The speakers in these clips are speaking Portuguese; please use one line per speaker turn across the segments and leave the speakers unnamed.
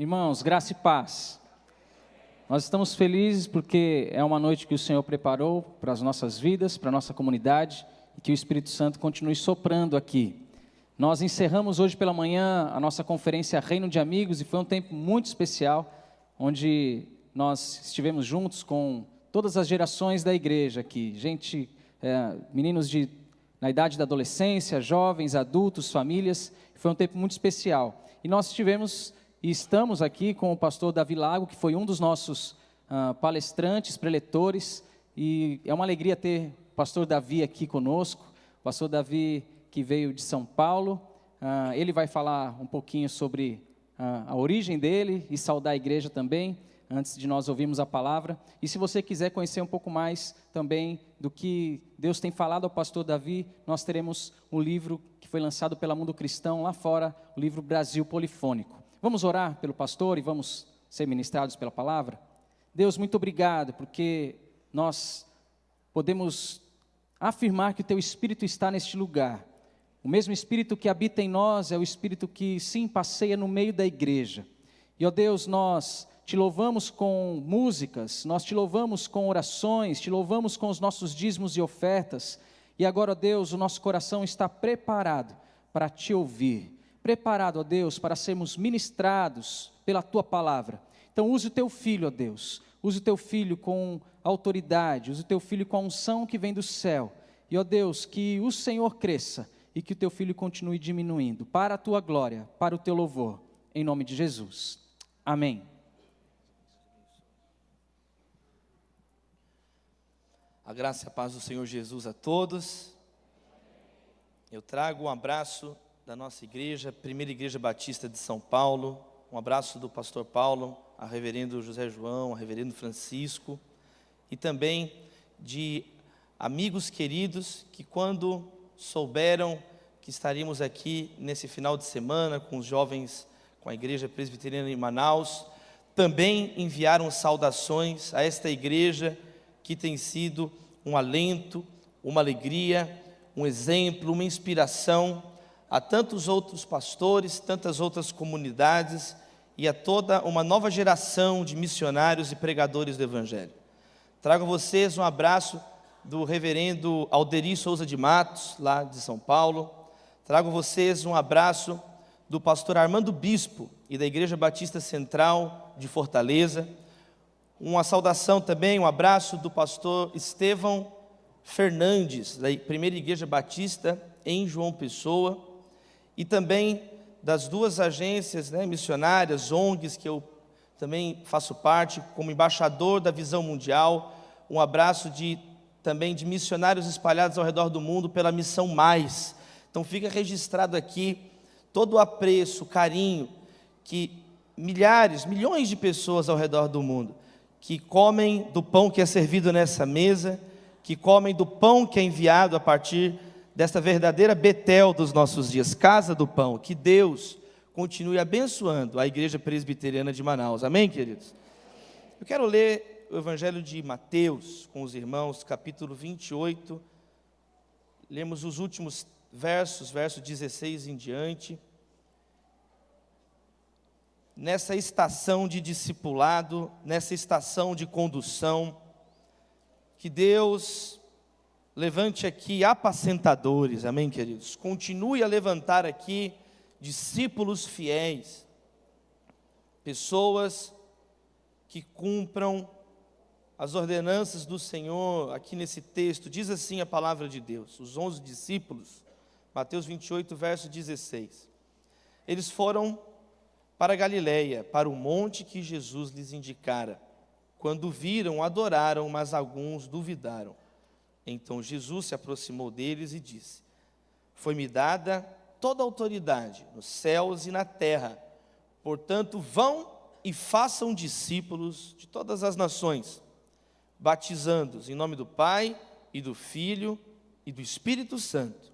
Irmãos, graça e paz. Nós estamos felizes porque é uma noite que o Senhor preparou para as nossas vidas, para a nossa comunidade, e que o Espírito Santo continue soprando aqui. Nós encerramos hoje pela manhã a nossa conferência Reino de Amigos, e foi um tempo muito especial, onde nós estivemos juntos com todas as gerações da igreja aqui, meninos na idade da adolescência, jovens, adultos, famílias. Foi um tempo muito especial. E nós estamos aqui com o pastor Davi Lago, que foi um dos nossos palestrantes, preletores, e é uma alegria ter o pastor Davi aqui conosco. O pastor Davi, que veio de São Paulo, ele vai falar um pouquinho sobre a origem dele e saudar a igreja também, antes de nós ouvirmos a palavra. E se você quiser conhecer um pouco mais também do que Deus tem falado ao pastor Davi, nós teremos um livro que foi lançado pela Mundo Cristão lá fora, o livro Brasil Polifônico. Vamos orar pelo pastor e vamos ser ministrados pela palavra? Deus, muito obrigado, porque nós podemos afirmar que o Teu Espírito está neste lugar. O mesmo Espírito que habita em nós é o Espírito que sim passeia no meio da igreja. E ó Deus, nós Te louvamos com músicas, nós Te louvamos com orações, Te louvamos com os nossos dízimos e ofertas. E agora, ó Deus, o nosso coração está preparado para Te ouvir. Preparado, ó Deus, para sermos ministrados pela Tua palavra. Então use o Teu Filho, ó Deus, use o Teu Filho com autoridade, use o Teu Filho com a unção que vem do céu. E, ó Deus, que o Senhor cresça e que o Teu Filho continue diminuindo, para a Tua glória, para o Teu louvor, em nome de Jesus. Amém.
A graça e a paz do Senhor Jesus a todos. Eu trago um abraço da nossa igreja, Primeira Igreja Batista de São Paulo, um abraço do pastor Paulo, a reverendo José João, a reverendo Francisco, e também de amigos queridos que quando souberam que estaríamos aqui nesse final de semana com os jovens, com a Igreja Presbiteriana em Manaus, também enviaram saudações a esta igreja que tem sido um alento, uma alegria, um exemplo, uma inspiração a tantos outros pastores, tantas outras comunidades e a toda uma nova geração de missionários e pregadores do Evangelho. Trago a vocês um abraço do reverendo Alderi Souza de Matos, lá de São Paulo. Trago a vocês um abraço do pastor Armando Bispo e da Igreja Batista Central de Fortaleza. Uma saudação também, um abraço do pastor Estevão Fernandes, da Primeira Igreja Batista em João Pessoa. E também das duas agências missionárias, ONGs, que eu também faço parte, como embaixador da Visão Mundial, um abraço também de missionários espalhados ao redor do mundo pela Missão Mais. Então fica registrado aqui todo o apreço, o carinho, que milhões de pessoas ao redor do mundo, que comem do pão que é servido nessa mesa, que comem do pão que é enviado a partir desta verdadeira Betel dos nossos dias, Casa do Pão. Que Deus continue abençoando a Igreja Presbiteriana de Manaus. Amém, queridos? Eu quero ler o Evangelho de Mateus com os irmãos, capítulo 28. Lemos os últimos verso 16 em diante. Nessa estação de discipulado, nessa estação de condução, que Deus levante aqui apacentadores, amém, queridos? Continue a levantar aqui discípulos fiéis, pessoas que cumpram as ordenanças do Senhor. Aqui nesse texto, diz assim a palavra de Deus, os 11 discípulos, Mateus 28, verso 16. Eles foram para Galiléia, para o monte que Jesus lhes indicara. Quando viram, adoraram, mas alguns duvidaram. Então Jesus se aproximou deles e disse: foi-me dada toda a autoridade nos céus e na terra. Portanto, vão e façam discípulos de todas as nações, batizando-os em nome do Pai e do Filho e do Espírito Santo,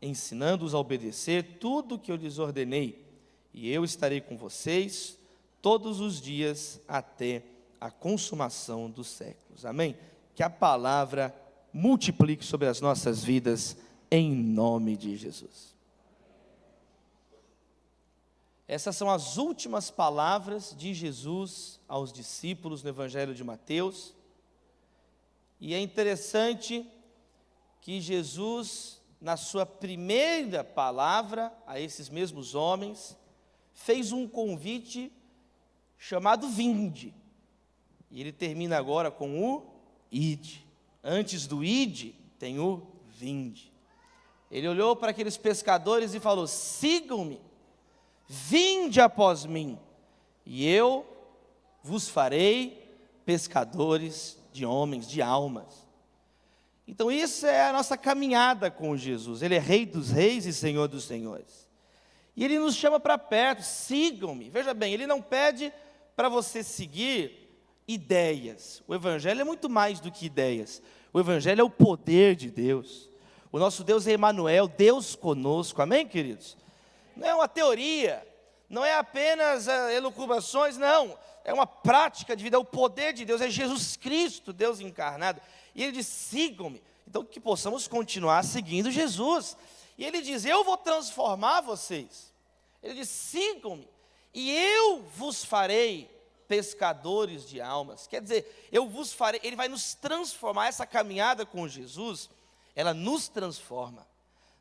ensinando-os a obedecer tudo o que eu lhes ordenei. E eu estarei com vocês todos os dias até a consumação dos séculos. Amém? Que a palavra multiplique sobre as nossas vidas, em nome de Jesus. Essas são as últimas palavras de Jesus aos discípulos no Evangelho de Mateus. E é interessante que Jesus, na sua primeira palavra a esses mesmos homens, fez um convite chamado vinde. E ele termina agora com o ide. Antes do ide, tem o vinde. Ele olhou para aqueles pescadores e falou: sigam-me, vinde após mim, e eu vos farei pescadores de homens, de almas. Então isso é a nossa caminhada com Jesus. Ele é Rei dos reis e Senhor dos senhores. E Ele nos chama para perto: sigam-me. Veja bem, Ele não pede para você seguir ideias. O Evangelho é muito mais do que ideias. O Evangelho é o poder de Deus. O nosso Deus é Emanuel, Deus conosco. Amém, queridos? Não é uma teoria, não é apenas elucubrações, não. É uma prática de vida, é o poder de Deus, é Jesus Cristo, Deus encarnado. E Ele diz: sigam-me. Então que possamos continuar seguindo Jesus. E Ele diz: eu vou transformar vocês. Ele diz: sigam-me, e eu vos farei pescadores de almas. Quer dizer, eu vos farei. Ele vai nos transformar. Essa caminhada com Jesus, ela nos transforma.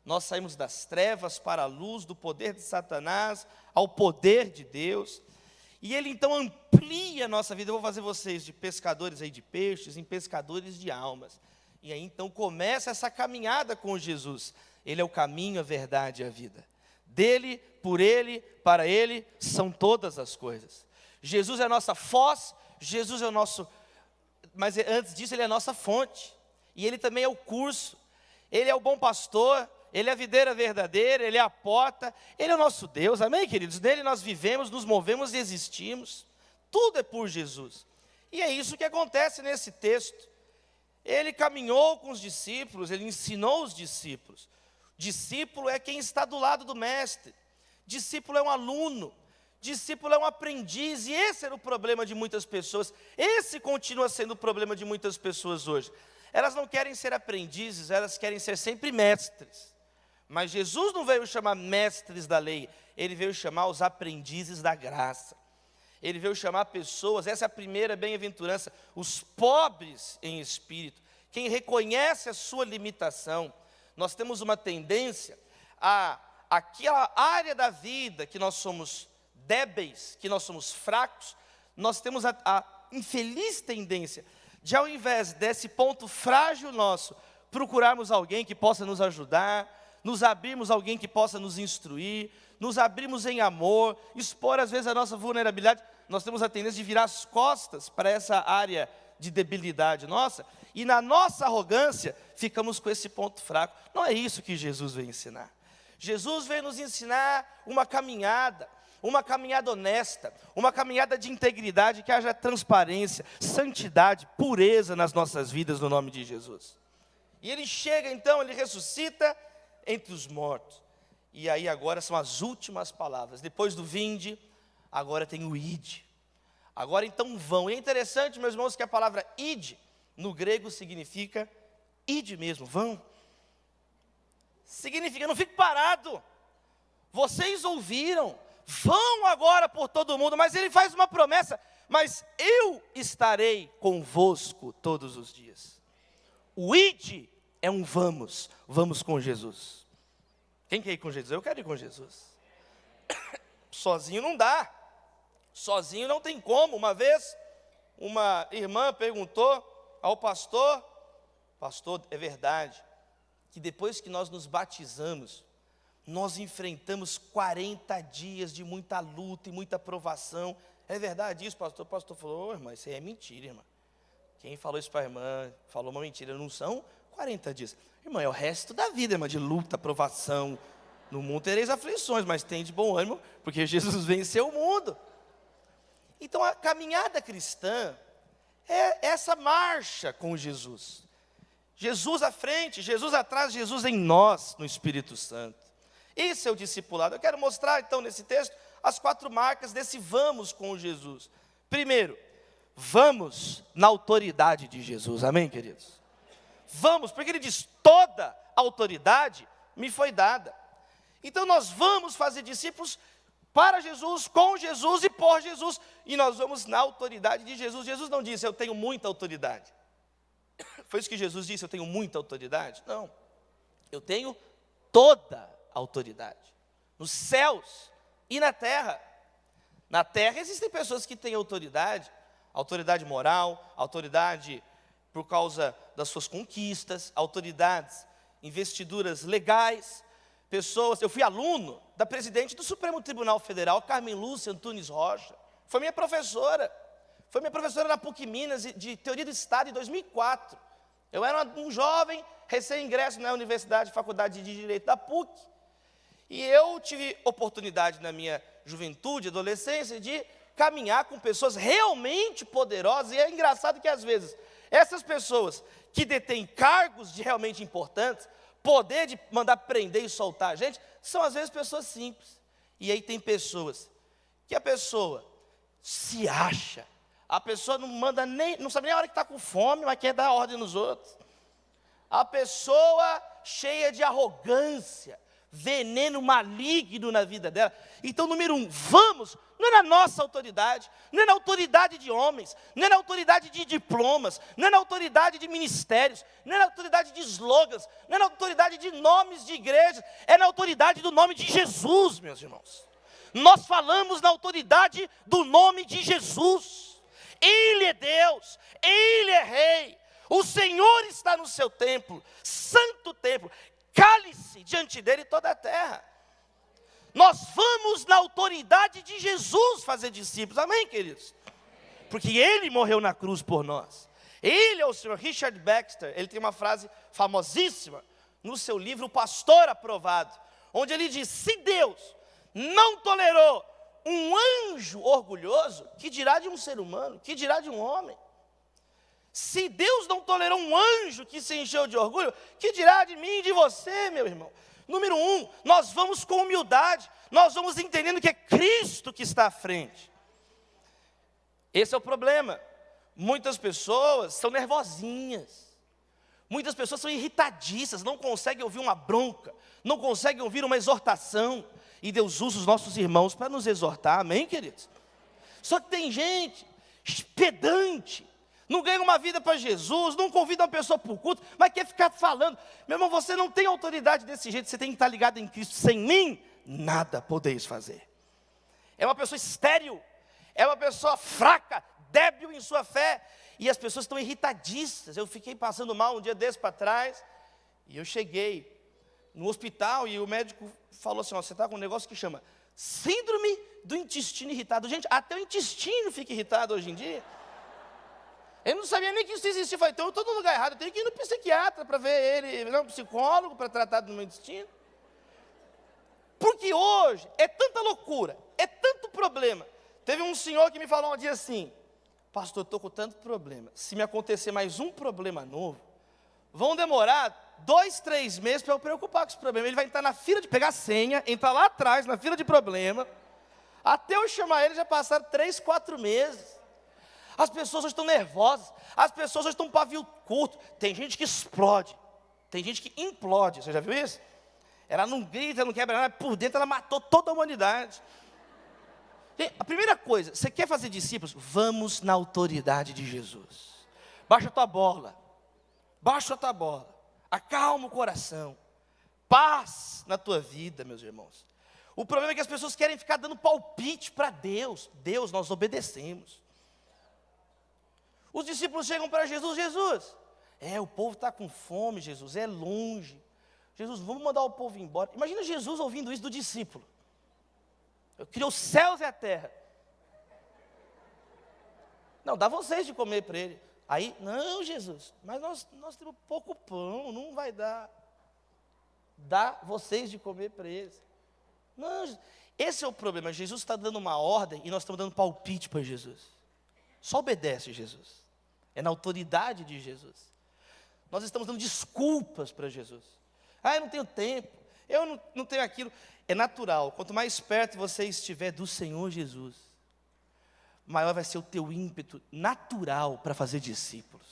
Nós saímos das trevas para a luz, do poder de Satanás ao poder de Deus. E Ele então amplia a nossa vida. Eu vou fazer vocês de pescadores aí de peixes em pescadores de almas. E aí então começa essa caminhada com Jesus. Ele é o caminho, a verdade e a vida. Dele, por Ele, para Ele são todas as coisas. Jesus é a nossa foz, Jesus é o nosso... Mas antes disso, Ele é a nossa fonte. E Ele também é o curso. Ele é o bom pastor, Ele é a videira verdadeira, Ele é a porta, Ele é o nosso Deus, amém, queridos? Nele nós vivemos, nos movemos e existimos. Tudo é por Jesus. E é isso que acontece nesse texto. Ele caminhou com os discípulos, Ele ensinou os discípulos. Discípulo é quem está do lado do mestre. Discípulo é um aluno. Discípulo é um aprendiz. E esse era o problema de muitas pessoas. Esse continua sendo o problema de muitas pessoas hoje. Elas não querem ser aprendizes, elas querem ser sempre mestres. Mas Jesus não veio chamar mestres da lei, Ele veio chamar os aprendizes da graça. Ele veio chamar pessoas, essa é a primeira bem-aventurança, os pobres em espírito, quem reconhece a sua limitação. Nós temos uma tendência a aquela área da vida que nós somos débeis, que nós somos fracos, nós temos a infeliz tendência de, ao invés desse ponto frágil nosso, procurarmos alguém que possa nos ajudar, nos abrirmos a alguém que possa nos instruir, nos abrirmos em amor, expor às vezes a nossa vulnerabilidade. Nós temos a tendência de virar as costas para essa área de debilidade nossa, e na nossa arrogância ficamos com esse ponto fraco. Não é isso que Jesus veio ensinar. Jesus veio nos ensinar uma caminhada honesta, uma caminhada de integridade, que haja transparência, santidade, pureza nas nossas vidas, no nome de Jesus. E Ele chega então, Ele ressuscita entre os mortos. E aí agora são as últimas palavras. Depois do vinde, agora tem o ide. Agora então vão. E é interessante, meus irmãos, que a palavra ide, no grego significa ide mesmo, vão. Significa, não fique parado. Vocês ouviram, vão agora por todo mundo. Mas Ele faz uma promessa: mas eu estarei convosco todos os dias. O ide é um vamos, vamos com Jesus. Quem quer ir com Jesus? Eu quero ir com Jesus. Sozinho não dá, sozinho não tem como. Uma vez, uma irmã perguntou ao pastor: pastor, é verdade que depois que nós nos batizamos, nós enfrentamos 40 dias de muita luta e muita provação? É verdade isso, pastor? O pastor falou: irmã, isso aí é mentira, irmã. Quem falou isso para a irmã falou uma mentira. Não são 40 dias. Irmã, é o resto da vida, irmã, de luta, provação. No mundo tereis aflições, mas tem de bom ânimo, porque Jesus venceu o mundo. Então a caminhada cristã é essa marcha com Jesus. Jesus à frente, Jesus atrás, Jesus em nós, no Espírito Santo. Esse é o discipulado. Eu quero mostrar então nesse texto as 4 marcas desse vamos com Jesus. Primeiro, vamos na autoridade de Jesus. Amém, queridos? Vamos, porque Ele diz: toda autoridade me foi dada. Então nós vamos fazer discípulos para Jesus, com Jesus e por Jesus. E nós vamos na autoridade de Jesus. Jesus não disse, eu tenho muita autoridade. Foi isso que Jesus disse, eu tenho muita autoridade? Não, eu tenho toda a autoridade, nos céus e na terra. Na terra existem pessoas que têm autoridade moral, autoridade por causa das suas conquistas, autoridades, investiduras legais, pessoas. Eu fui aluno da presidente do Supremo Tribunal Federal, Carmen Lúcia Antunes Rocha, foi minha professora na PUC Minas de Teoria do Estado em 2004. Eu era um jovem, recém-ingresso na Universidade, Faculdade de Direito da PUC, e eu tive oportunidade na minha juventude, adolescência, de caminhar com pessoas realmente poderosas, e é engraçado que às vezes, essas pessoas que detêm cargos de realmente importantes, poder de mandar prender e soltar a gente, são às vezes pessoas simples. E aí tem pessoas que a pessoa se acha, a pessoa não sabe nem a hora que está com fome, mas quer dar ordem nos outros. A pessoa cheia de arrogância, veneno maligno na vida dela. Então, número 1, não é na nossa autoridade, não é na autoridade de homens, não é na autoridade de diplomas, não é na autoridade de ministérios, não é na autoridade de slogans, não é na autoridade de nomes de igrejas, é na autoridade do nome de Jesus, meus irmãos. Nós falamos na autoridade do nome de Jesus. Ele é Deus, Ele é Rei, o Senhor está no seu templo, santo templo, cale-se diante dele toda a terra. Nós vamos na autoridade de Jesus fazer discípulos, amém, queridos? Porque Ele morreu na cruz por nós. Ele é o Sr. Richard Baxter, ele tem uma frase famosíssima no seu livro O Pastor Aprovado, onde ele diz, se Deus não tolerou um anjo orgulhoso, que dirá de um ser humano, que dirá de um homem? Se Deus não tolerou um anjo que se encheu de orgulho, que dirá de mim e de você, meu irmão? Número 1, nós vamos com humildade, nós vamos entendendo que é Cristo que está à frente. Esse é o problema. Muitas pessoas são nervosinhas, muitas pessoas são irritadiças, não conseguem ouvir uma bronca, não conseguem ouvir uma exortação, e Deus usa os nossos irmãos para nos exortar, amém, queridos? Só que tem gente pedante, não ganha uma vida para Jesus, não convida uma pessoa para o culto, mas quer ficar falando. Meu irmão, você não tem autoridade desse jeito, você tem que estar ligado em Cristo. Sem mim, nada podeis fazer. É uma pessoa estéril, é uma pessoa fraca, débil em sua fé, e as pessoas estão irritadíssimas. Eu fiquei passando mal um dia desse para trás, e eu cheguei no hospital, e o médico falou assim, ó, você está com um negócio que chama síndrome do intestino irritado. Gente, até o intestino fica irritado hoje em dia. Eu não sabia nem que isso existia. Eu falei, então eu estou no lugar errado, eu tenho que ir no psiquiatra para ver ele, não, psicólogo, para tratar do meu intestino. Porque hoje é tanta loucura, é tanto problema. Teve um senhor que me falou um dia assim, pastor, eu estou com tanto problema, se me acontecer mais um problema novo, vão demorar 2, 3 meses para eu preocupar com esse problema. Ele vai entrar na fila de pegar a senha, entrar lá atrás, na fila de problema, até eu chamar ele já passaram 3, 4 meses. As pessoas hoje estão nervosas, as pessoas hoje estão com pavio curto, tem gente que explode, tem gente que implode, você já viu isso? Ela não grita, não quebra nada, por dentro ela matou toda a humanidade. E a primeira coisa, você quer fazer discípulos? Vamos na autoridade de Jesus. Baixa a tua bola, acalma o coração, paz na tua vida, meus irmãos. O problema é que as pessoas querem ficar dando palpite para Deus. Deus, nós obedecemos. Os discípulos chegam para Jesus, Jesus, o povo está com fome, Jesus, é longe. Jesus, vamos mandar o povo embora. Imagina Jesus ouvindo isso do discípulo. Eu criei os céus e a terra. Não, dá vocês de comer para ele. Aí, não, Jesus, mas nós temos pouco pão, não vai dar. Dá vocês de comer para eles. Não, esse é o problema. Jesus está dando uma ordem e nós estamos dando palpite para Jesus. Só obedece Jesus. É na autoridade de Jesus. Nós estamos dando desculpas para Jesus. Eu não tenho tempo, eu não tenho aquilo. É natural, quanto mais perto você estiver do Senhor Jesus, maior vai ser o teu ímpeto natural para fazer discípulos.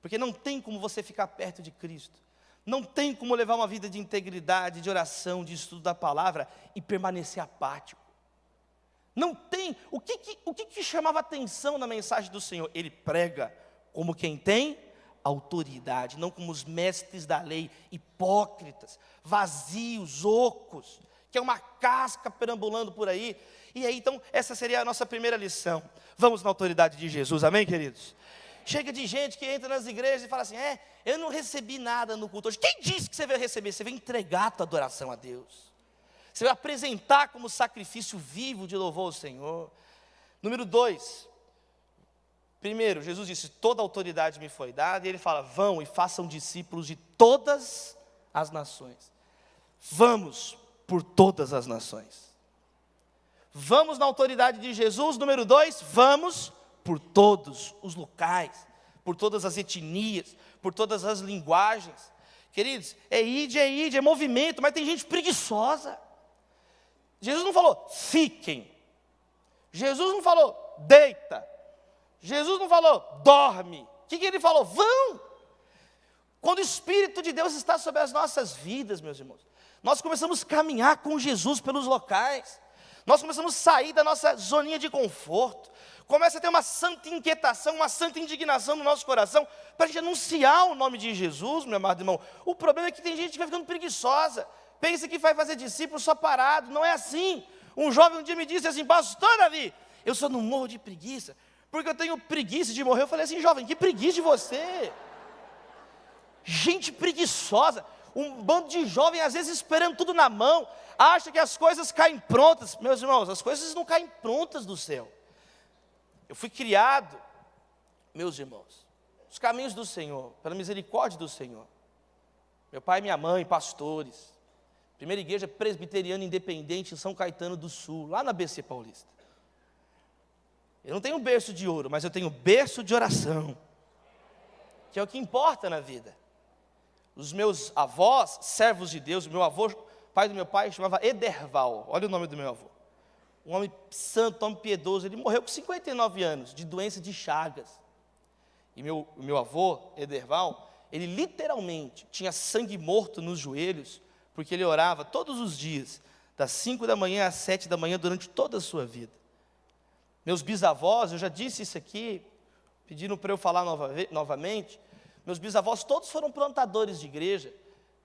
Porque não tem como você ficar perto de Cristo, não tem como levar uma vida de integridade, de oração, de estudo da palavra e permanecer apático. Não tem. O que chamava atenção na mensagem do Senhor? Ele prega como quem tem autoridade, não como os mestres da lei, hipócritas, vazios, ocos, que é uma casca perambulando por aí. E aí, então, essa seria a nossa primeira lição. Vamos na autoridade de Jesus, amém, queridos? Chega de gente que entra nas igrejas e fala assim, eu não recebi nada no culto hoje. Quem disse que você veio receber? Você veio entregar a tua adoração a Deus. Você vai apresentar como sacrifício vivo de louvor ao Senhor. Número 2. Primeiro, Jesus disse, toda autoridade me foi dada. E ele fala, vão e façam discípulos de todas as nações. Vamos por todas as nações. Vamos na autoridade de Jesus. Número 2, vamos por todos os locais, por todas as etnias, por todas as linguagens. Queridos, é movimento, mas tem gente preguiçosa. Jesus não falou, fiquem. Jesus não falou, deita. Jesus não falou, dorme. O que ele falou? Vão. Quando o Espírito de Deus está sobre as nossas vidas, meus irmãos, nós começamos a caminhar com Jesus pelos locais. Nós começamos a sair da nossa zoninha de conforto. Começa a ter uma santa inquietação, uma santa indignação no nosso coração, para a gente anunciar o nome de Jesus, meu amado irmão. O problema é que tem gente que vai ficando preguiçosa. Pensa que vai fazer discípulo só parado. Não é assim. Um jovem um dia me disse assim, pastor Davi, eu só não morro de preguiça, porque eu tenho preguiça de morrer. Eu falei assim, jovem, que preguiça de você? Gente preguiçosa. Um bando de jovens, às vezes, esperando tudo na mão, acha que as coisas caem prontas. Meus irmãos, as coisas não caem prontas do céu. Eu fui criado, meus irmãos, os caminhos do Senhor, pela misericórdia do Senhor. Meu pai e minha mãe, pastores. Primeira igreja presbiteriana independente em São Caetano do Sul, lá na BC Paulista. Eu não tenho berço de ouro, mas eu tenho berço de oração, que é o que importa na vida. Os meus avós, servos de Deus, o meu avô, pai do meu pai, chamava Ederval, olha o nome do meu avô. Um homem santo, um homem piedoso, ele morreu com 59 anos, de doença de Chagas. E meu avô, Ederval, ele literalmente tinha sangue morto nos joelhos, porque ele orava todos os dias, das 5 da manhã às 7 da manhã, durante toda a sua vida. Meus bisavós, eu já disse isso aqui, pediram para eu falar novamente, meus bisavós todos foram plantadores de igreja,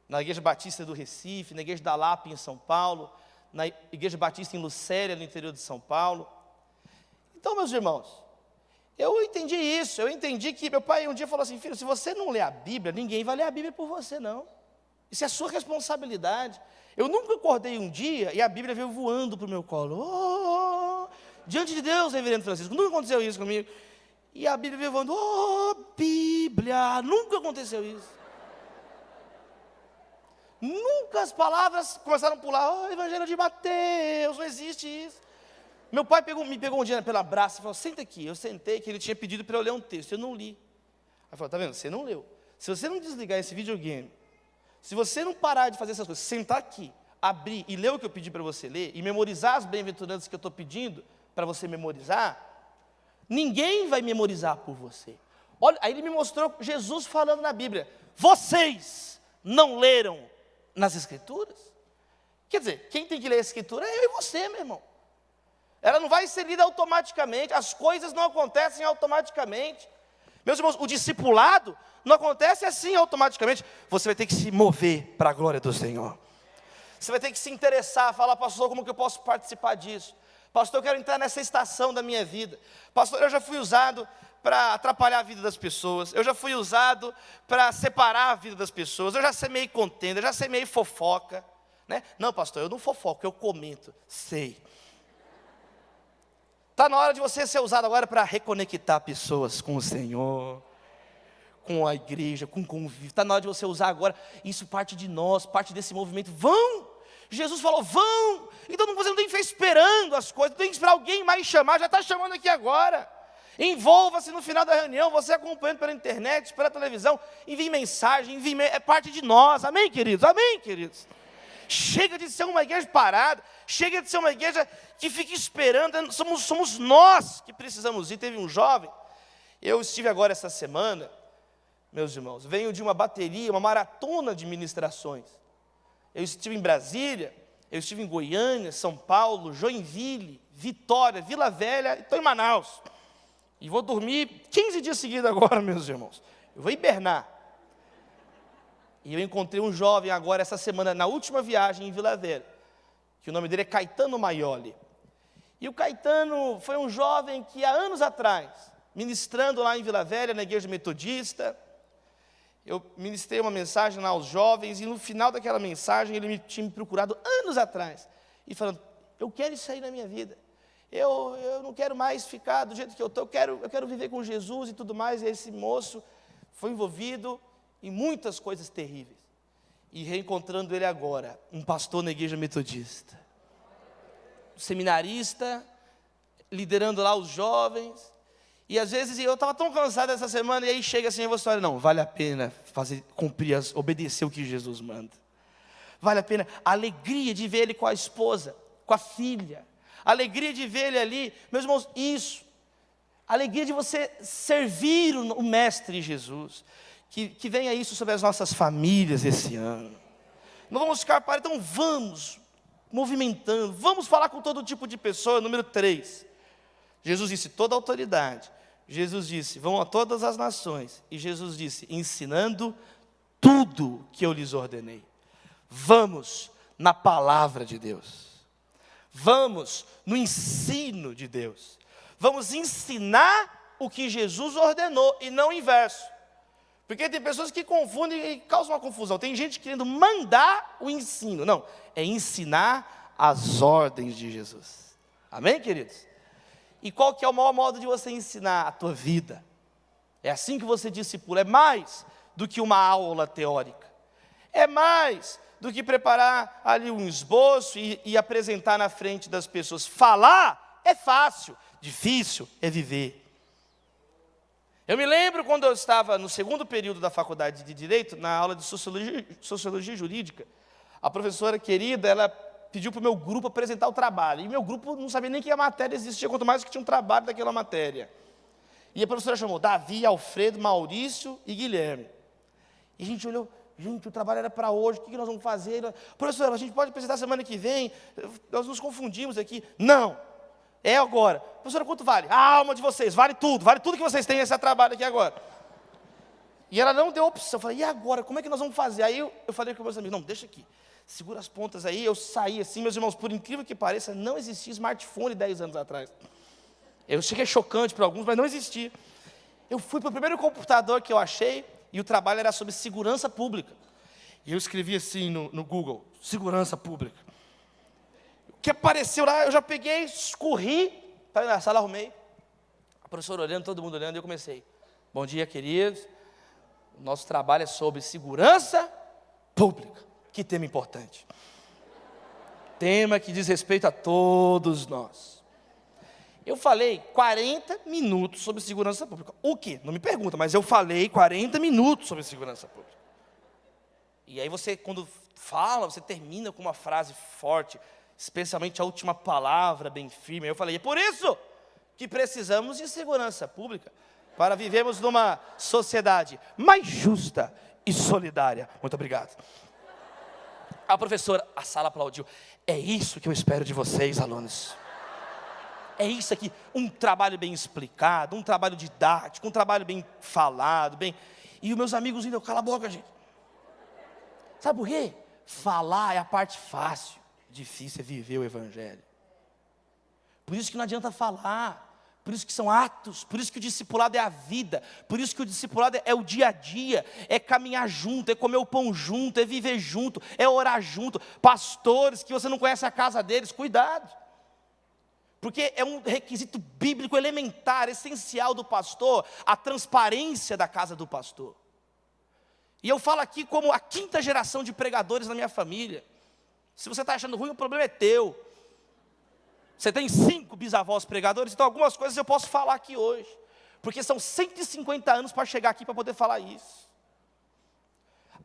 na Igreja Batista do Recife, na Igreja da Lapa em São Paulo, na Igreja Batista em Lucélia, no interior de São Paulo. Então, meus irmãos, eu entendi isso, eu entendi que meu pai um dia falou assim, filho, se você não ler a Bíblia, ninguém vai ler a Bíblia por você não. Isso é a sua responsabilidade. Eu nunca acordei um dia e a Bíblia veio voando para o meu colo. Diante de Deus, reverendo Francisco, nunca aconteceu isso comigo. E a Bíblia veio voando, Bíblia, nunca aconteceu isso. Nunca as palavras começaram a pular, Evangelho de Mateus, não existe isso. Meu pai me pegou um dia pela braça e falou, senta aqui. Eu sentei, que ele tinha pedido para eu ler um texto, eu não li. Aí falou, tá vendo, você não leu. Se você não desligar esse videogame, se você não parar de fazer essas coisas, sentar aqui, abrir e ler o que eu pedi para você ler, e memorizar as bem-aventuranças que eu estou pedindo para você memorizar, ninguém vai memorizar por você. Olha, aí ele me mostrou Jesus falando na Bíblia, vocês não leram nas Escrituras? Quer dizer, quem tem que ler a Escritura é eu e você, meu irmão. Ela não vai ser lida automaticamente, as coisas não acontecem automaticamente. Meus irmãos, o discipulado não acontece assim automaticamente. Você vai ter que se mover para a glória do Senhor. Você vai ter que se interessar, falar, pastor, como que eu posso participar disso? Pastor, eu quero entrar nessa estação da minha vida. Pastor, eu já fui usado para atrapalhar a vida das pessoas. Eu já fui usado para separar a vida das pessoas. Eu já semei contenda, eu já semei fofoca. Né? Não, pastor, eu não fofoco, eu comento. Sei. Está na hora de você ser usado agora para reconectar pessoas com o Senhor, com a igreja, com o convívio. Está na hora de você usar agora. Isso parte de nós, parte desse movimento. Vão! Jesus falou, vão! Então você não tem que ficar esperando as coisas, tem que esperar alguém mais chamar, já está chamando aqui agora. Envolva-se no final da reunião, você acompanhando pela internet, pela televisão, envie mensagem, é parte de nós, amém, queridos? Amém, queridos? Chega de ser uma igreja parada, chega de ser uma igreja que fica esperando, somos nós que precisamos ir. Teve um jovem, eu estive agora essa semana, meus irmãos, venho de uma bateria, uma maratona de ministrações. Eu estive em Brasília, eu estive em Goiânia, São Paulo, Joinville, Vitória, Vila Velha, estou em Manaus. E vou dormir 15 dias seguidos agora, meus irmãos. Eu vou hibernar. E eu encontrei um jovem agora, essa semana, na última viagem em Vila Velha, que o nome dele é Caetano Maioli. E o Caetano foi um jovem que há anos atrás, ministrando lá em Vila Velha, na igreja metodista, eu ministrei uma mensagem lá aos jovens, e no final daquela mensagem, ele tinha me procurado anos atrás, e falando, eu quero isso aí na minha vida, eu não quero mais ficar do jeito que eu estou, eu quero viver com Jesus e tudo mais. E esse moço foi envolvido em muitas coisas terríveis, e reencontrando ele agora, um pastor na igreja metodista, seminarista, liderando lá os jovens. E às vezes eu estava tão cansado essa semana, e aí chega assim, você olha, não, vale a pena obedecer o que Jesus manda. Vale a pena a alegria de ver ele com a esposa, com a filha, a alegria de ver ele ali, meus irmãos, isso, a alegria de você servir o Mestre Jesus, que venha isso sobre as nossas famílias esse ano. Não vamos ficar parados, então vamos movimentando, vamos falar com todo tipo de pessoa. Número 3, Jesus disse, toda autoridade. Jesus disse, vão a todas as nações. E Jesus disse, ensinando tudo que eu lhes ordenei. Vamos na palavra de Deus. Vamos no ensino de Deus. Vamos ensinar o que Jesus ordenou e não o inverso. Porque tem pessoas que confundem e causam uma confusão. Tem gente querendo mandar o ensino. Não, é ensinar as ordens de Jesus. Amém, queridos? E qual que é o maior modo de você ensinar? A tua vida. É assim que você discipula. É mais do que uma aula teórica. É mais do que preparar ali um esboço e apresentar na frente das pessoas. Falar é fácil, difícil é viver. Eu me lembro quando eu estava no segundo período da faculdade de Direito, na aula de Sociologia Jurídica, a professora querida, ela pediu para o meu grupo apresentar o trabalho, e meu grupo não sabia nem que a matéria existia, quanto mais que tinha um trabalho daquela matéria. E a professora chamou Davi, Alfredo, Maurício e Guilherme. E a gente olhou, gente, o trabalho era para hoje, o que nós vamos fazer? Professora, a gente pode apresentar semana que vem? Nós nos confundimos aqui. Não, é agora. Professora, quanto vale? A alma de vocês, vale tudo que vocês têm nesse trabalho aqui agora. E ela não deu opção. Eu falei, e agora, como é que nós vamos fazer? Aí eu falei com meus amigos, não, deixa aqui, segura as pontas aí. Eu saí assim, meus irmãos, por incrível que pareça, não existia smartphone 10 anos atrás. Eu cheguei chocante para alguns, mas não existia. Eu fui para o primeiro computador que eu achei, e o trabalho era sobre segurança pública. E eu escrevi assim no Google, segurança pública. O que apareceu lá, eu já peguei, escorri, para ir na sala, arrumei. A professora olhando, todo mundo olhando, e eu comecei. Bom dia, queridos. O nosso trabalho é sobre segurança pública. Que tema importante. Tema que diz respeito a todos nós. Eu falei 40 minutos sobre segurança pública. O quê? Não me pergunta, mas eu falei 40 minutos sobre segurança pública. E aí você, quando fala, você termina com uma frase forte, especialmente a última palavra bem firme. Eu falei, é por isso que precisamos de segurança pública, para vivermos numa sociedade mais justa e solidária. Muito obrigado. A professora, a sala aplaudiu. É isso que eu espero de vocês, alunos. É isso aqui, um trabalho bem explicado, um trabalho didático, um trabalho bem falado, bem... E os meus amigos ainda, cala a boca, gente. Sabe por quê? Falar é a parte fácil, difícil é viver o Evangelho. Por isso que não adianta falar, por isso que são atos, por isso que o discipulado é a vida, por isso que o discipulado é o dia a dia, é caminhar junto, é comer o pão junto, é viver junto, é orar junto. Pastores que você não conhece a casa deles, cuidado. Porque é um requisito bíblico elementar, essencial do pastor, a transparência da casa do pastor. E eu falo aqui como a 5ª geração de pregadores na minha família. Se você está achando ruim, o problema é teu. Você tem 5 bisavós pregadores, então algumas coisas eu posso falar aqui hoje. Porque são 150 anos para chegar aqui para poder falar isso.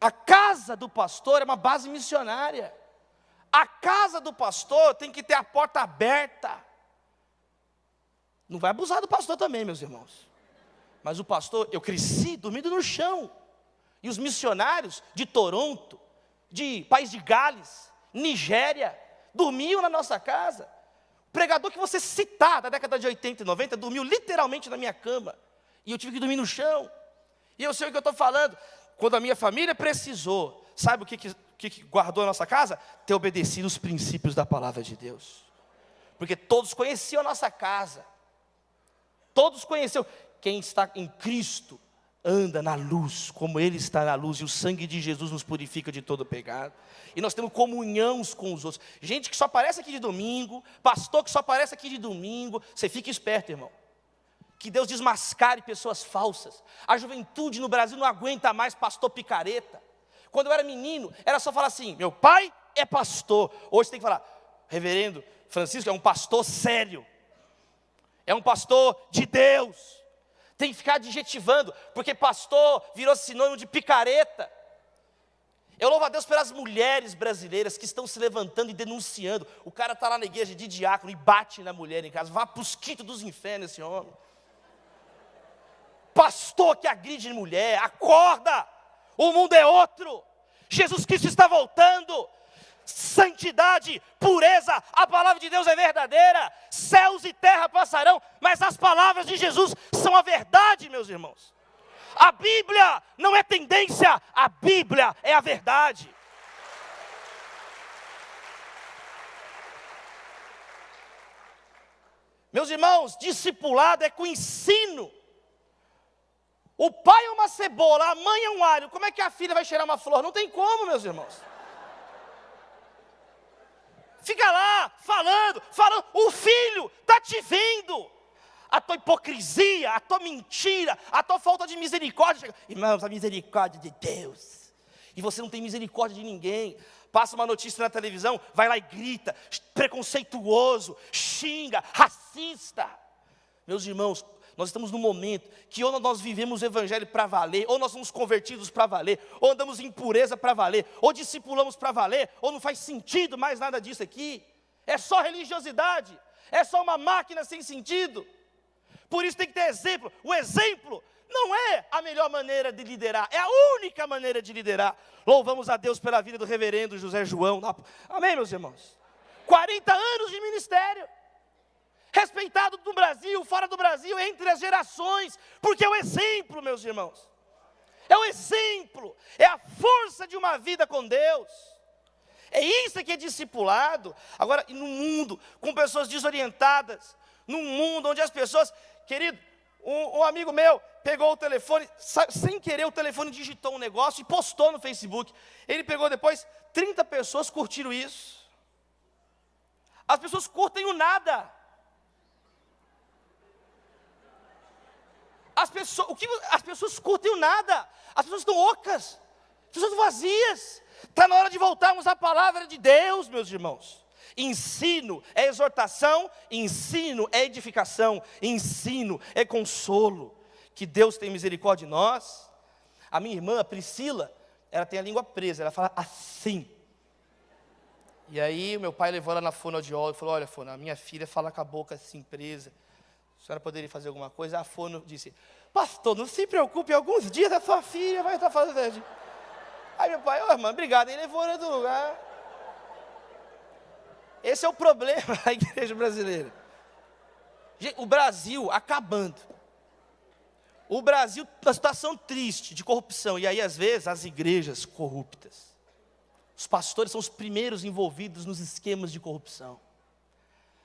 A casa do pastor é uma base missionária. A casa do pastor tem que ter a porta aberta. Não vai abusar do pastor também, meus irmãos. Mas o pastor, eu cresci dormindo no chão. E os missionários de Toronto, de País de Gales, Nigéria, dormiam na nossa casa. Pregador que você citar da década de 80 e 90 dormiu literalmente na minha cama. E eu tive que dormir no chão. E eu sei o que eu estou falando. Quando a minha família precisou, sabe o que guardou a nossa casa? Ter obedecido os princípios da palavra de Deus. Porque todos conheciam a nossa casa. Todos conheciam. Quem está em Cristo anda na luz, como Ele está na luz. E o sangue de Jesus nos purifica de todo pecado. E nós temos comunhão uns com os outros. Gente que só aparece aqui de domingo, pastor que só aparece aqui de domingo. Você fica esperto, irmão. Que Deus desmascare pessoas falsas. A juventude no Brasil não aguenta mais pastor picareta. Quando eu era menino, era só falar assim: meu pai é pastor. Hoje tem que falar: reverendo Francisco é um pastor sério. É um pastor de Deus. Tem que ficar adjetivando, porque pastor virou sinônimo de picareta. Eu louvo a Deus pelas mulheres brasileiras que estão se levantando e denunciando. O cara está lá na igreja de diácono e bate na mulher em casa. Vá para os quitos dos infernos esse homem. Pastor que agride mulher, acorda! O mundo é outro. Jesus Cristo está voltando. Santidade, pureza, a palavra de Deus é verdadeira. Céus e terra passarão, mas as palavras de Jesus são a verdade, meus irmãos. A Bíblia não é tendência, a Bíblia é a verdade. Meus irmãos, discipulado é com ensino. O pai é uma cebola, a mãe é um alho. Como é que a filha vai cheirar uma flor? Não tem como, meus irmãos. Fica lá, falando. O filho está te vendo. A tua hipocrisia, a tua mentira, a tua falta de misericórdia. Irmãos, a misericórdia de Deus. E você não tem misericórdia de ninguém. Passa uma notícia na televisão, vai lá e grita. Preconceituoso, xinga, racista. Meus irmãos, nós estamos num momento que ou nós vivemos o evangelho para valer, ou nós somos convertidos para valer, ou andamos em pureza para valer, ou discipulamos para valer, ou não faz sentido mais nada disso aqui. É só religiosidade, é só uma máquina sem sentido. Por isso tem que ter exemplo. O exemplo não é a melhor maneira de liderar, é a única maneira de liderar. Louvamos a Deus pela vida do reverendo José João. Amém, meus irmãos? 40 anos de ministério. Respeitado no Brasil, fora do Brasil, entre as gerações, porque é o exemplo, meus irmãos. É o exemplo, é a força de uma vida com Deus. É isso que é discipulado. Agora, no mundo, com pessoas desorientadas, num mundo onde as pessoas, querido, um amigo meu pegou o telefone, sem querer o telefone digitou um negócio e postou no Facebook. Ele pegou depois, 30 pessoas curtiram isso. As pessoas curtem o nada. As pessoas curtem o nada. As pessoas estão ocas. As pessoas estão vazias. Está na hora de voltarmos à palavra de Deus, meus irmãos. Ensino é exortação, ensino é edificação, ensino é consolo. Que Deus tenha misericórdia de nós. A minha irmã, a Priscila, ela tem a língua presa, ela fala assim. E aí o meu pai levou ela na fonoaudióloga e falou: olha, Fono, a minha filha fala com a boca assim presa. A senhora poderia fazer alguma coisa? A Fono disse: pastor, não se preocupe, alguns dias a sua filha vai estar fazendo. Aí meu pai: ô irmã, obrigado, ele levou ela do lugar. Esse é o problema da igreja brasileira. Gente, o Brasil acabando. O Brasil, uma situação triste de corrupção. E aí, às vezes, as igrejas corruptas. Os pastores são os primeiros envolvidos nos esquemas de corrupção.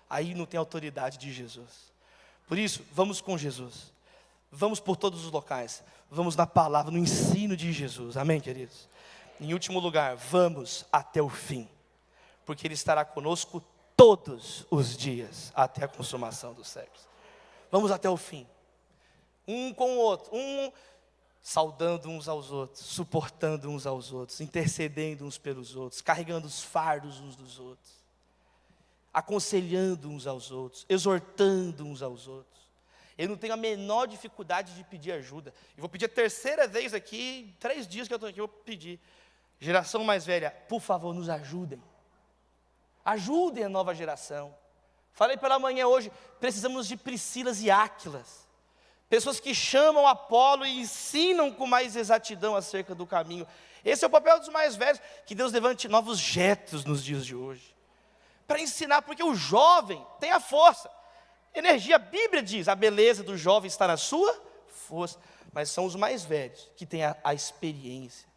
Aí não tem autoridade de Jesus. Por isso, vamos com Jesus. Vamos por todos os locais. Vamos na palavra, no ensino de Jesus. Amém, queridos? Em último lugar, vamos até o fim. Porque Ele estará conosco todos os dias, até a consumação dos séculos. Vamos até o fim. Um com o outro, saudando uns aos outros, suportando uns aos outros, intercedendo uns pelos outros, carregando os fardos uns dos outros, aconselhando uns aos outros, exortando uns aos outros. Eu não tenho a menor dificuldade de pedir ajuda. Eu vou pedir a terceira vez aqui, 3 dias que eu estou aqui, eu vou pedir. Geração mais velha, por favor, nos ajudem. Ajudem a nova geração. Falei pela manhã hoje, precisamos de Priscilas e Áquilas. Pessoas que chamam Apolo e ensinam com mais exatidão acerca do caminho. Esse é o papel dos mais velhos. Que Deus levante novos Jetros nos dias de hoje. para ensinar, porque o jovem tem a força, energia. A Bíblia diz, a beleza do jovem está na sua força, mas são os mais velhos que têm a experiência.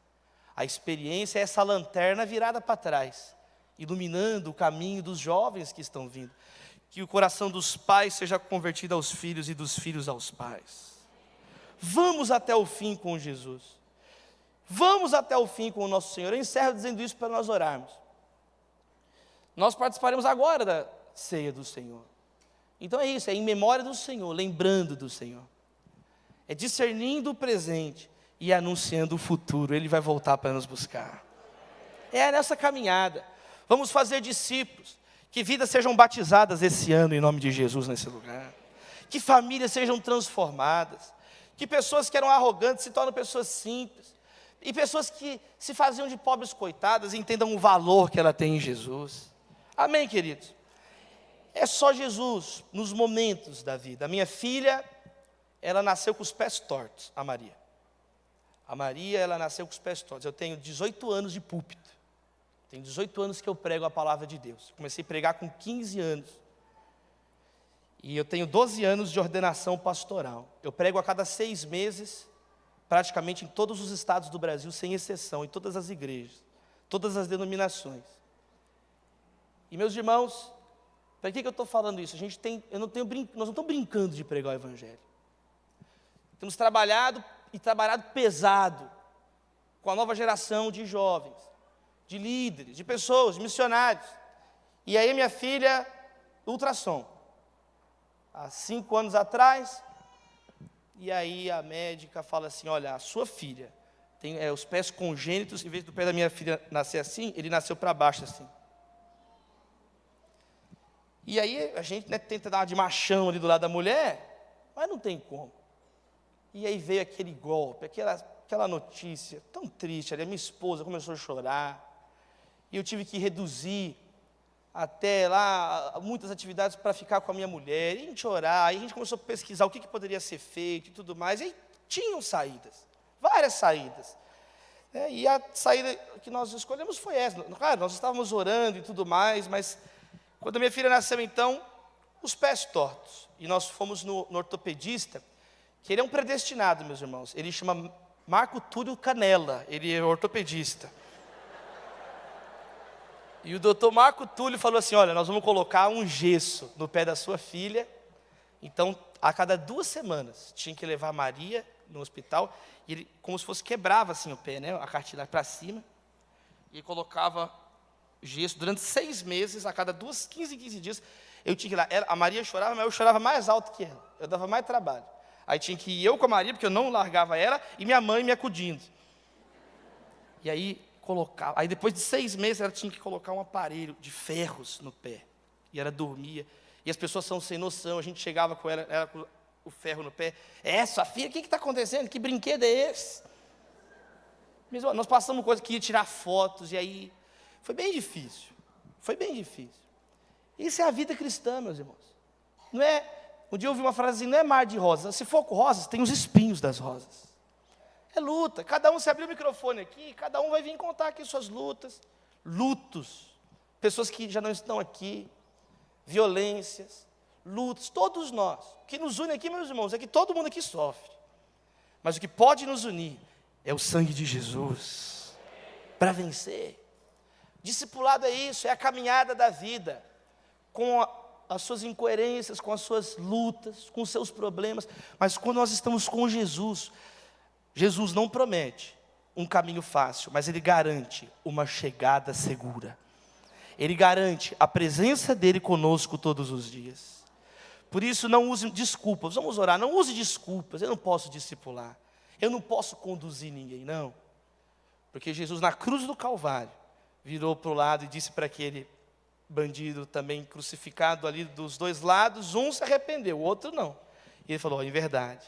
A experiência é essa lanterna virada para trás, iluminando o caminho dos jovens que estão vindo. Que o coração dos pais seja convertido aos filhos e dos filhos aos pais. Vamos até o fim com Jesus. Vamos até o fim com o nosso Senhor. Eu encerro dizendo isso para nós orarmos. Nós participaremos agora da ceia do Senhor. Então é isso, é em memória do Senhor, lembrando do Senhor. É discernindo o presente e anunciando o futuro. Ele vai voltar para nos buscar. É nessa caminhada. Vamos fazer discípulos. Que vidas sejam batizadas esse ano em nome de Jesus nesse lugar. Que famílias sejam transformadas. Que pessoas que eram arrogantes se tornem pessoas simples. E pessoas que se faziam de pobres coitadas entendam o valor que ela tem em Jesus. Amém, queridos? É só Jesus nos momentos da vida. A minha filha, ela nasceu com os pés tortos, a Maria. A Maria, ela nasceu com os pés tortos. Eu tenho 18 anos de púlpito. Tem 18 anos que eu prego a palavra de Deus. Comecei a pregar com 15 anos. E eu tenho 12 anos de ordenação pastoral. Eu prego a cada 6 meses, praticamente em todos os estados do Brasil, sem exceção, em todas as igrejas, todas as denominações. E meus irmãos, para que eu estou falando isso? Nós não estamos brincando de pregar o Evangelho. Temos trabalhado pesado com a nova geração de jovens, de líderes, de pessoas, de missionários. E aí minha filha, ultrassom. Há 5 anos atrás, e aí a médica fala assim, olha, a sua filha tem os pés congênitos, em vez do pé da minha filha nascer assim, ele nasceu para baixo assim. E aí a gente tenta dar uma de machão ali do lado da mulher, mas não tem como. E aí veio aquele golpe, aquela notícia tão triste, ali a minha esposa começou a chorar, e eu tive que reduzir até lá muitas atividades para ficar com a minha mulher, e a gente orar, aí a gente começou a pesquisar o que poderia ser feito e tudo mais, e aí tinham saídas, várias saídas. E a saída que nós escolhemos foi essa. Claro, nós estávamos orando e tudo mais, mas quando a minha filha nasceu então, os pés tortos, e nós fomos no ortopedista, que ele é um predestinado, meus irmãos, ele chama Marco Túlio Canella, ele é ortopedista. E o doutor Marco Túlio falou assim, olha, nós vamos colocar um gesso no pé da sua filha. Então, a cada 2 semanas, tinha que levar a Maria no hospital, e ele, como se fosse, quebrava assim o pé, né, a cartilagem para cima, e colocava gesso durante 6 meses, a cada 15 dias, eu tinha que ir lá. A Maria chorava, mas eu chorava mais alto que ela, eu dava mais trabalho. Aí tinha que ir eu com a Maria, porque eu não largava ela, e minha mãe me acudindo. E aí, aí depois de 6 meses, ela tinha que colocar um aparelho de ferros no pé. E ela dormia. E as pessoas são sem noção. A gente chegava com ela com o ferro no pé. Sua filha, o que está acontecendo? Que brinquedo é esse? Nós passamos coisa que ia tirar fotos. E aí, foi bem difícil. Foi bem difícil. Isso é a vida cristã, meus irmãos. Não é... Um dia eu ouvi uma frase assim, não é mar de rosas. Se for com rosas, tem os espinhos das rosas. É luta. Cada um, se abrir o microfone aqui, cada um vai vir contar aqui suas lutas. Lutos. Pessoas que já não estão aqui. Violências. Lutas. Todos nós. O que nos une aqui, meus irmãos, é que todo mundo aqui sofre. Mas o que pode nos unir é o sangue de Jesus. Para vencer. Discipulado é isso, é a caminhada da vida. Com as suas incoerências, com as suas lutas, com os seus problemas. Mas quando nós estamos com Jesus, Jesus não promete um caminho fácil, mas Ele garante uma chegada segura. Ele garante a presença dEle conosco todos os dias. Por isso não use desculpas, vamos orar, não use desculpas, eu não posso discipular, eu não posso conduzir ninguém, não. Porque Jesus na cruz do Calvário, virou para o lado e disse para aquele bandido também crucificado ali dos 2 lados, um se arrependeu, o outro não. E ele falou, em verdade,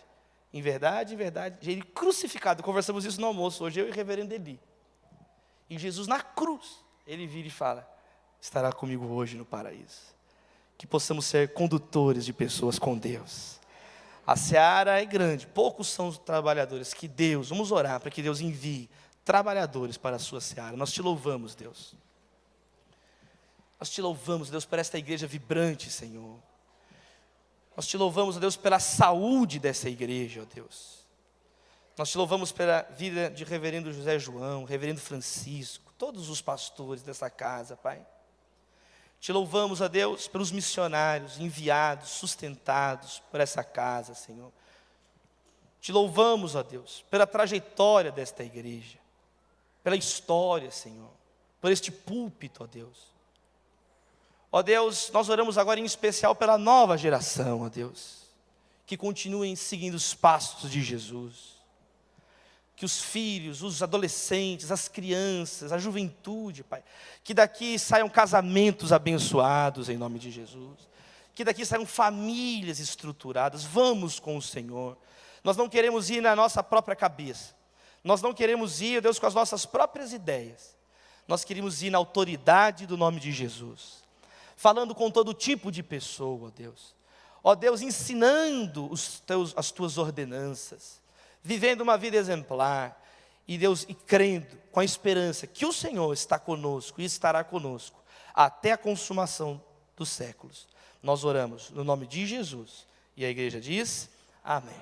ele crucificado, conversamos isso no almoço hoje, eu e o reverendo Eli. E Jesus na cruz, ele vira e fala, estará comigo hoje no paraíso. Que possamos ser condutores de pessoas com Deus. A seara é grande, poucos são os trabalhadores, que Deus, vamos orar para que Deus envie trabalhadores para a sua seara. Nós te louvamos, Deus. Nós te louvamos, Deus, por esta igreja vibrante, Senhor. Nós te louvamos, Deus, pela saúde dessa igreja, ó Deus. Nós te louvamos pela vida de reverendo José João, reverendo Francisco, todos os pastores dessa casa, Pai. Te louvamos, ó Deus, pelos missionários enviados, sustentados por essa casa, Senhor. Te louvamos, ó Deus, pela trajetória desta igreja, pela história, Senhor, por este púlpito, ó Deus. Ó Deus, nós oramos agora em especial pela nova geração, ó Deus, que continuem seguindo os passos de Jesus. Que os filhos, os adolescentes, as crianças, a juventude, Pai, que daqui saiam casamentos abençoados em nome de Jesus. Que daqui saiam famílias estruturadas. Vamos com o Senhor. Nós não queremos ir na nossa própria cabeça. Nós não queremos ir, ó Deus, com as nossas próprias ideias. Nós queremos ir na autoridade do nome de Jesus. Falando com todo tipo de pessoa, ó Deus. Ó Deus, ensinando as tuas ordenanças. Vivendo uma vida exemplar. E Deus, e crendo, com a esperança que o Senhor está conosco e estará conosco até a consumação dos séculos. Nós oramos no nome de Jesus. E a igreja diz, amém.